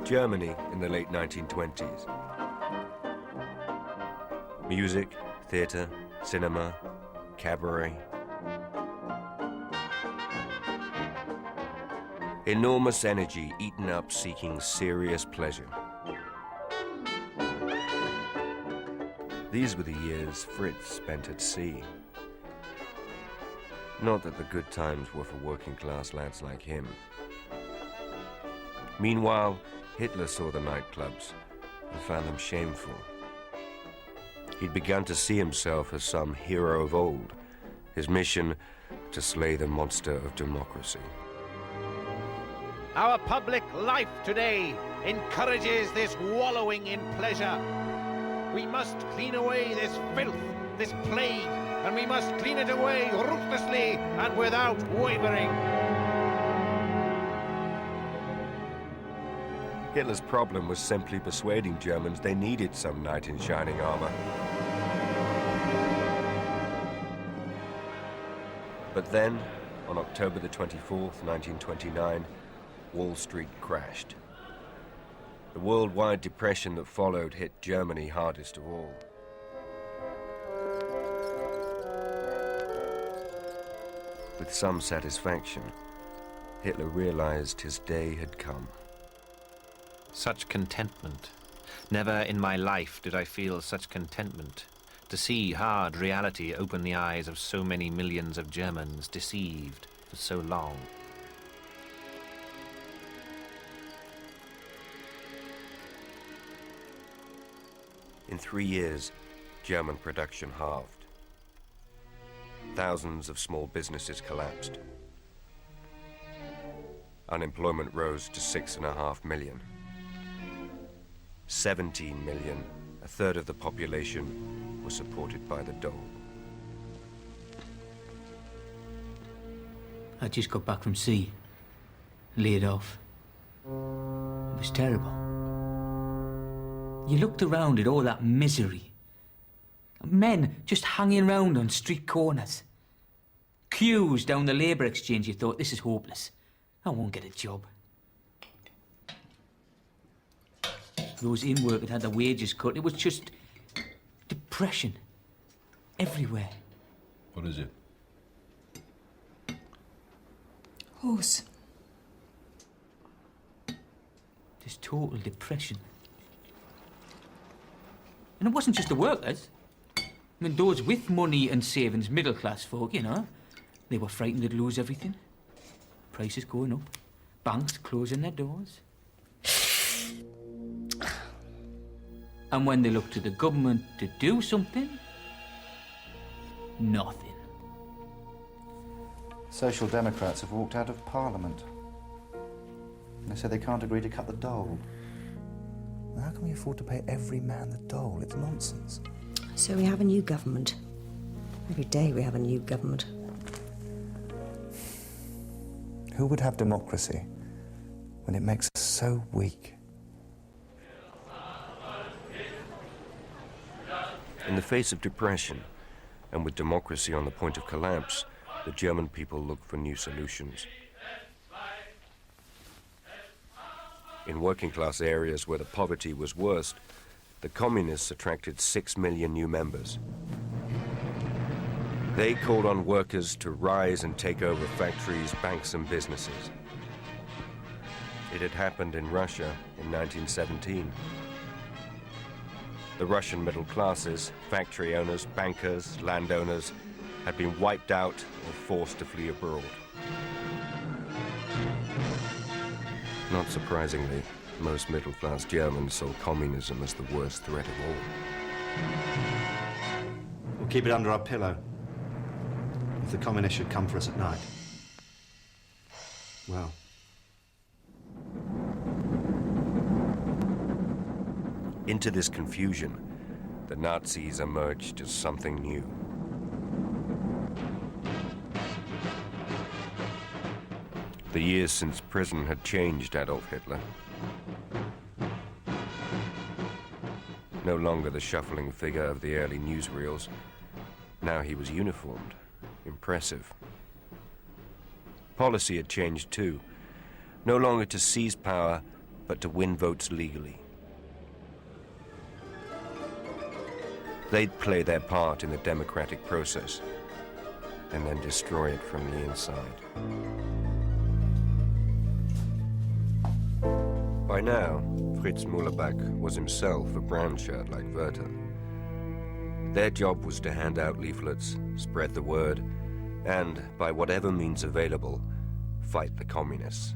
Germany in the late 1920s. Music, theatre, cinema, cabaret. Enormous energy eaten up seeking serious pleasure. These were the years Fritz spent at sea. Not that the good times were for working class lads like him. Meanwhile, Hitler saw the nightclubs and found them shameful. He'd begun to see himself as some hero of old, his mission to slay the monster of democracy. Our public life today encourages this wallowing in pleasure. We must clean away this filth, this plague, and we must clean it away ruthlessly and without wavering. Hitler's problem was simply persuading Germans they needed some knight in shining armor. But then, on October the 24th, 1929, Wall Street crashed. The worldwide depression that followed hit Germany hardest of all. With some satisfaction, Hitler realized his day had come. Such contentment. Never in my life did I feel such contentment. To see hard reality open the eyes of so many millions of Germans deceived for so long. In 3 years, German production halved. Thousands of small businesses collapsed. Unemployment rose to 6.5 million. 17 million, a third of the population, was supported by the dole. I just got back from sea, laid off. It was terrible. You looked around at all that misery. Men just hanging around on street corners. Queues down the labour exchange, you thought, this is hopeless. I won't get a job. Those in work had had their wages cut. It was just depression everywhere. What is it? Horse. Just total depression. And it wasn't just the workers. I mean, those with money and savings, middle-class folk, you know, they were frightened they'd lose everything. Prices going up, banks closing their doors. And when they looked to the government to do something, nothing. Social Democrats have walked out of Parliament. They say they can't agree to cut the dole. How can we afford to pay every man the dole? It's nonsense. So we have a new government. Every day we have a new government. Who would have democracy when it makes us so weak? In the face of depression, and with democracy on the point of collapse, the German people looked for new solutions. In working-class areas where the poverty was worst, the communists attracted 6 million new members. They called on workers to rise and take over factories, banks, and businesses. It had happened in Russia in 1917. The Russian middle classes, factory owners, bankers, landowners, had been wiped out or forced to flee abroad. Not surprisingly, most middle-class Germans saw communism as the worst threat of all. We'll keep it under our pillow. If the communists should come for us at night, well... Into this confusion, the Nazis emerged as something new. The years since prison had changed Adolf Hitler. No longer the shuffling figure of the early newsreels, Now he was uniformed. Impressive. Policy had changed too. No longer to seize power, but to win votes legally. They'd play their part in the democratic process and then destroy it from the inside. By now, Fritz Mullerbach was himself a brown shirt like Werther. Their job was to hand out leaflets, spread the word, and, by whatever means available, fight the communists.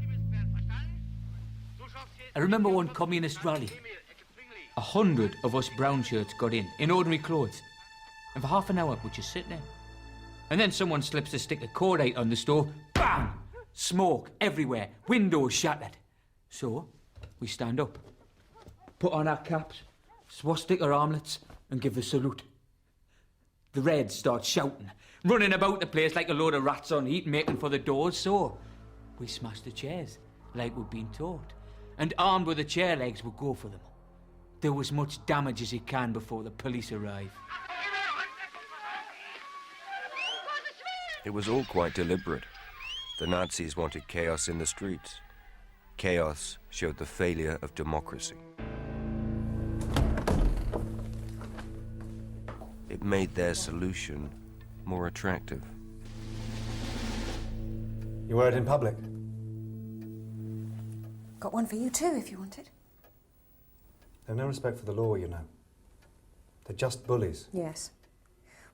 I remember one communist rally. 100 of us brown shirts got in ordinary clothes. And for half an hour, we just sit there. And then someone slips a stick of cordite on the stove. Bang! Smoke everywhere. Windows shattered. So, we stand up. Put on our caps, swastika armlets, and give the salute. The Reds start shouting, running about the place like a load of rats on heat, making for the doors. So, we smash the chairs, like we'd been taught. And armed with the chair legs, we'll go for them. Do as much damage as you can before the police arrive. It was all quite deliberate. The Nazis wanted chaos in the streets. Chaos showed the failure of democracy. It made their solution more attractive. You wear it in public? Got one for you too, if you want it. They've no respect for the law, you know. They're just bullies. Yes.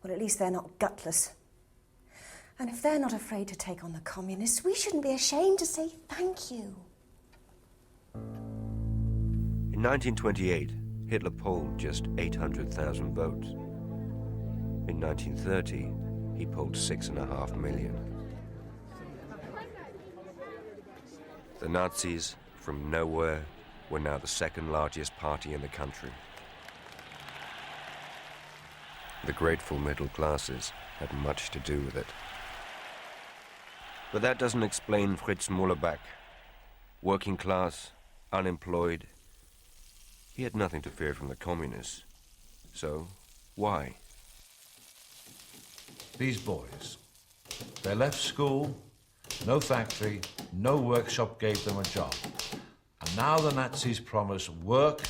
Well, at least they're not gutless. And if they're not afraid to take on the communists, we shouldn't be ashamed to say thank you. In 1928, Hitler polled just 800,000 votes. In 1930, he polled 6.5 million. The Nazis, from nowhere, were now the second largest party in the country. The grateful middle classes had much to do with it. But that doesn't explain Fritz Mullerbach. Working class, unemployed. He had nothing to fear from the communists. So, why? These boys, they left school, no factory, no workshop gave them a job. And now the Nazis promise work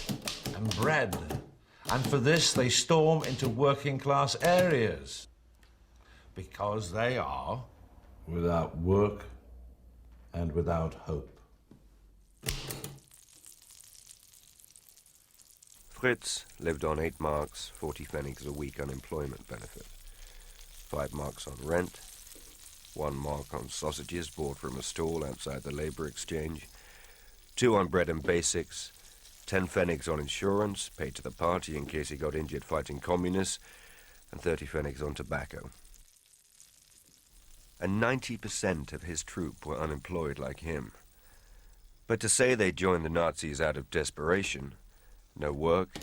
and bread. And for this, they storm into working class areas. Because they are without work and without hope. Fritz lived on 8 marks, 40 pfennigs a week unemployment benefit. 5 marks on rent, 1 mark on sausages bought from a stall outside the labor exchange, 2 on bread and basics, 10 pfennigs on insurance, paid to the party in case he got injured fighting communists, and 30 pfennigs on tobacco. And 90% of his troop were unemployed like him. But to say they joined the Nazis out of desperation, no work,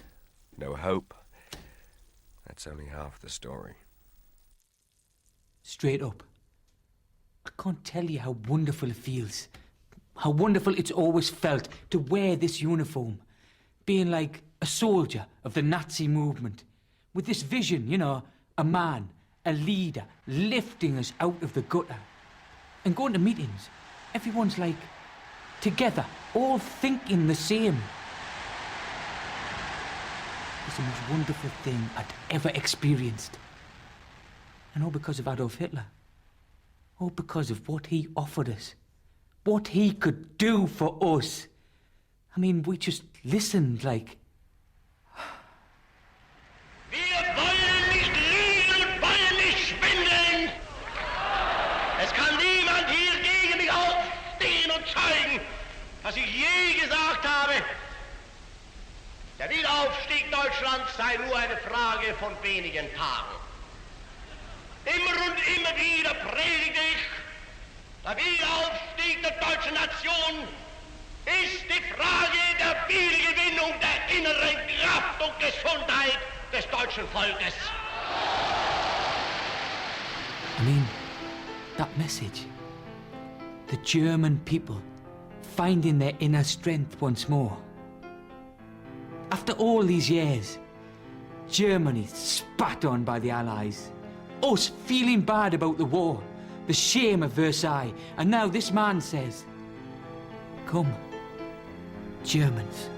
no hope, that's only half the story. Straight up. I can't tell you how wonderful it feels. How wonderful it's always felt to wear this uniform. Being like a soldier of the Nazi movement. With this vision, you know, a man, a leader, lifting us out of the gutter. And going to meetings, everyone's like, together, all thinking the same. It's the most wonderful thing I'd ever experienced. And all because of Adolf Hitler. All because of what he offered us. What he could do for us. I mean, we just listened like... Wir wollen nicht liegen und wollen nicht schwindeln. Es kann niemand hier gegen mich aufstehen und zeugen, dass ich je gesagt habe, der Wiederaufstieg Deutschlands sei nur eine Frage von wenigen Tagen. Immer und immer wieder predige ich, der Wiederaufstieg der deutschen Nation ist die Frage der Wiedergewinnung der inneren Kraft und Gesundheit des deutschen Volkes. I mean, that message. The German people finding their inner strength once more. After all these years, Germany spat on by the Allies, Us feeling bad about the war, the shame of Versailles, and now this man says, come, Germans,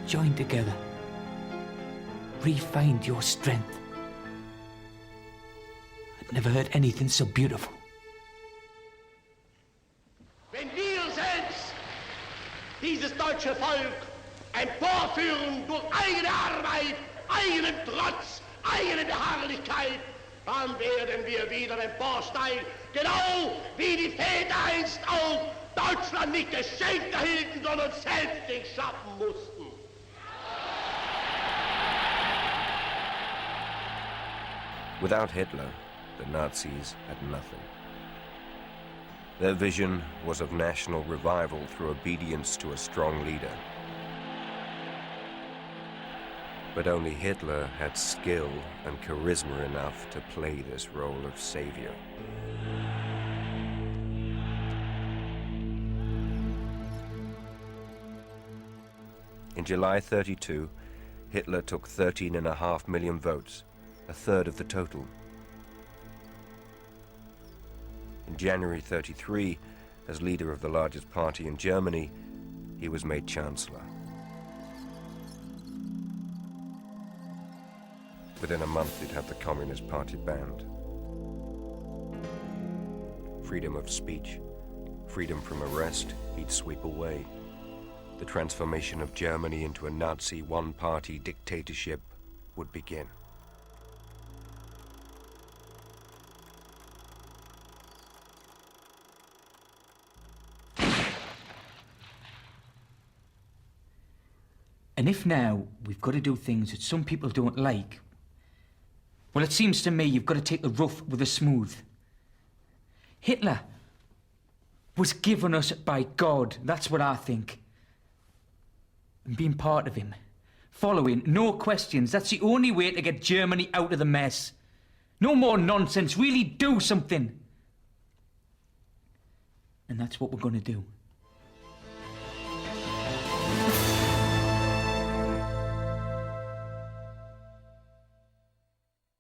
join together, re-find your strength. I've never heard anything so beautiful. Wenn wir selbst dieses deutsche Volk emporführen durch eigene Arbeit, eigenen Trotz, eigene Beharrlichkeit, dann werden wir wieder emporsteigen, genau wie die Väter einst auch Deutschland nicht geschenkt erhielten, sondern selbst sich schaffen mussten. Without Hitler, the Nazis had nothing. Their vision was of national revival through obedience to a strong leader. But only Hitler had skill and charisma enough to play this role of savior. In July 32, Hitler took 13.5 million votes, a third of the total. In January 33, as leader of the largest party in Germany, he was made chancellor. Within a month, he'd had the Communist Party banned. Freedom of speech, freedom from arrest, he'd sweep away. The transformation of Germany into a Nazi one-party dictatorship would begin. And if now we've got to do things that some people don't like, well, it seems to me you've got to take the rough with the smooth. Hitler was given us by God, that's what I think. And being part of him, following, no questions, that's the only way to get Germany out of the mess. No more nonsense, really do something. And that's what we're going to do.